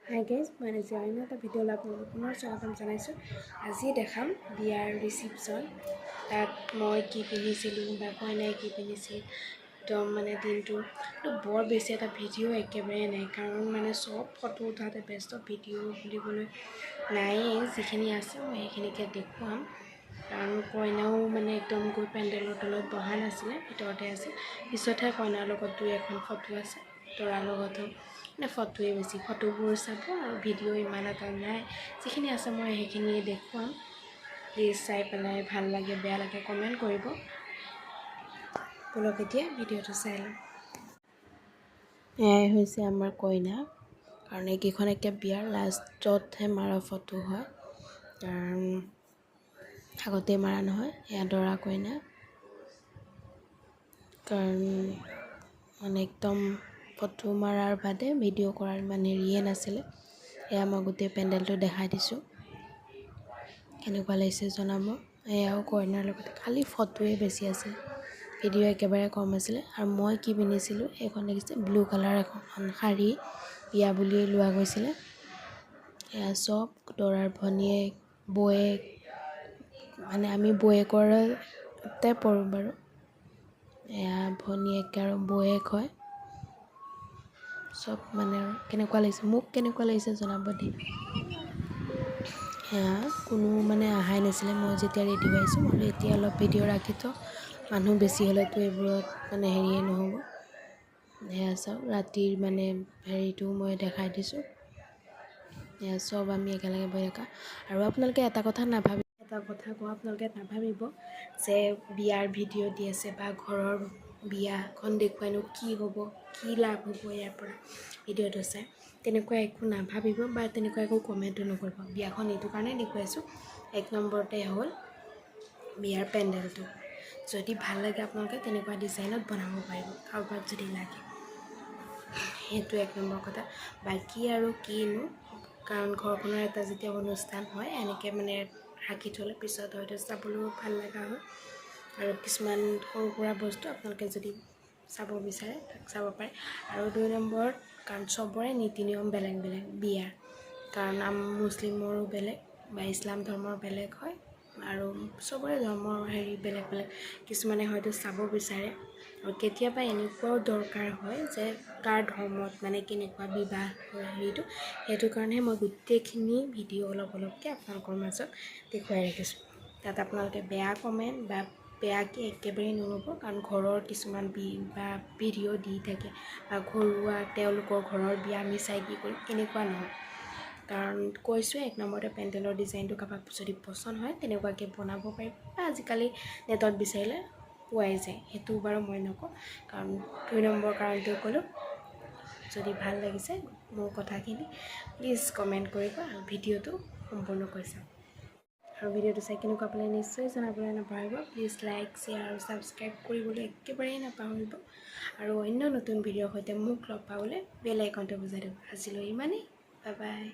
Hi guys, মই আজি অন্য এটা ভিডিঅ' আপোনালোকক পুনৰ স্বাগতম জনাইছোঁ। আজি দেখাম বিয়াৰ ৰিচিপশ্যন। তাত মই কি পিন্ধিছিলোঁ বা কইনাই কি পিন্ধিছিল, একদম মানে দিনটো বৰ বেছি এটা ভিডিঅ' একেবাৰে নাই, কাৰণ মানে চব ফটো উঠাতে ব্যস্ত, ভিডিঅ' বুলিবলৈ নায়েই। যিখিনি আছে মই সেইখিনিকে দেখুৱাম, কাৰণ কইনাও মানে একদম গৈ পেণ্ডেলৰ তলত বহা নাছিলে, ভিতৰতে আছিল। পিছতহে কইনাৰ লগত দুই এখন ফটো আছে, দৰাৰ লগতো মানে ফটোৱে বেছি। ফটোবোৰ চাব আৰু ভিডিঅ' ইমান এটা নাই, যিখিনি আছে মই সেইখিনিয়ে দেখুৱাম। প্লিজ চাই পেলাই ভাল লাগে বেয়া লাগে কমেণ্ট কৰিব। বলক এতিয়া ভিডিঅ'টো চাই লওঁ। এয়াই হৈছে আমাৰ কইনা, কাৰণ এইকেইখন একে বিয়াৰ লাষ্টতহে মাৰা ফটো হয়, কাৰণ আগতেই মাৰা নহয়। এয়া দৰা কইনা, কাৰণ মানে একদম ফটো মাৰাৰ বাদে ভিডিঅ' কৰাৰ ইমান হেৰিয়ে নাছিলে। এয়া মই গোটেই পেণ্ডেলটো দেখাই দিছোঁ, কেনেকুৱা লাগিছে জনাব। এয়াও কইনাৰ লগতে, খালী ফটোৱে বেছি আছিল, ভিডিঅ' একেবাৰে কম আছিলে। আৰু মই কি পিন্ধিছিলোঁ এইখন দেখিছে, ব্লু কালাৰ এখন শাৰী, বিয়া বুলিয়ে লোৱা গৈছিলে। এয়া চব দৰাৰ ভনীয়েক, বৌয়েক, মানে আমি বৌয়েকতে পৰোঁ বাৰু। এয়া ভনীয়েক আৰু বৌয়েক হয় চব। মানে কেনেকুৱা লাগিছে, মোক কেনেকুৱা লাগিছে জনাব দেই। সেয়া কোনো মানে অহাই নাছিলে, মই যেতিয়া ৰেডি পাইছোঁ বোলো এতিয়া অলপ ভিডিঅ' ৰাখি থওঁ, মানুহ বেছি হ'লেতো এইবোৰত মানে হেৰিয়ে নহ'ব। সেয়া চাওক, ৰাতিৰ মানে হেৰিটো মই দেখাই দিছোঁ। এয়া চব আমি একেলগে বহি থকা। আৰু আপোনালোকে এটা কথা কওঁ, আপোনালোকে নাভাবিব যে বিয়াৰ ভিডিঅ' দি আছে বা ঘৰৰ বিয়াখন দেখুৱাইনো কি হ'ব, কি লাভ হ'ব ইয়াৰ পৰা ভিডিঅ'টো চাই, তেনেকুৱা একো নাভাবিব বা তেনেকুৱা একো কমেণ্টো নকৰিব। বিয়াখন এইটো কাৰণে দেখুৱাইছোঁ, এক নম্বৰতে হ'ল বিয়াৰ পেণ্ডেলটো। যদি ভাল লাগে আপোনালোকে তেনেকুৱা ডিজাইনত বনাব পাৰিব, কাৰোবাক যদি লাগে, সেইটো এক নম্বৰ কথা। বাকী আৰু কিনো, কাৰণ ঘৰখনৰ এটা যেতিয়া অনুষ্ঠান হয় এনেকৈ মানে ৰাখি থ'লে পিছত হয়তো চাবলৈও ভাল লগা হয়। আৰু কিছুমান সৰু সুৰা বস্তু আপোনালোকে যদি চাব বিচাৰে চাব পাৰে। আৰু দুই নম্বৰত, কাৰণ চবৰে নীতি নিয়ম বেলেগ বেলেগ বিয়াৰ, কাৰণ মুছলিমৰো বেলেগ বা ইছলাম ধৰ্মৰ বেলেগ হয়, আৰু চবৰে ধৰ্মৰ হেৰি বেলেগ বেলেগ। কিছুমানে হয়তো চাব বিচাৰে, আৰু কেতিয়াবা এনেকুৱাও দৰকাৰ হয় যে কাৰ ধৰ্মত মানে কেনেকুৱা বিবাহ হেৰিটো, সেইটো কাৰণেহে মই গোটেইখিনি ভিডিঅ' অলপ অলপকৈ আপোনালোকৰ মাজত দেখুৱাই ৰাখিছোঁ। তাত আপোনালোকে বেয়া কমেণ্ট বা বেয়াকৈ একেবাৰেই নল'ব, কাৰণ ঘৰৰ কিছুমান বা ভিডিঅ' দি থাকে বা ঘৰুৱা তেওঁলোকৰ ঘৰৰ বিয়া আমি চাই কি কৰিম, এনেকুৱা নহয়। কাৰণ কৈছোঁ, এক নম্বৰতে পেণ্ডেলৰ ডিজাইনটো কাৰোবাক যদি পচন্দ হয় তেনেকুৱাকৈ বনাব পাৰিব, বা আজিকালি নেটত বিচাৰিলে পোৱাই যায়, সেইটো বাৰু মই নকওঁ। কাৰণ দুই নম্বৰ কাৰণটো ক'লোঁ, যদি ভাল লাগিছে মোৰ কথাখিনি প্লিজ কমেণ্ট কৰিব আৰু ভিডিঅ'টো সম্পূৰ্ণকৈ চাওক। আৰু ভিডিঅ'টো চাই কেনেকুৱা পালে নিশ্চয় জনাবলৈ নাপাহৰিব। প্লিজ লাইক, শ্বেয়াৰ আৰু ছাবস্ক্ৰাইব কৰিবলৈ একেবাৰেই নাপাহৰিব। আৰু অন্য নতুন ভিডিঅ'ৰ সৈতে মোক লগ পাবলৈ বেল আইকনটো বজাই দিব। আজিলৈ ইমানেই, বাই বাই।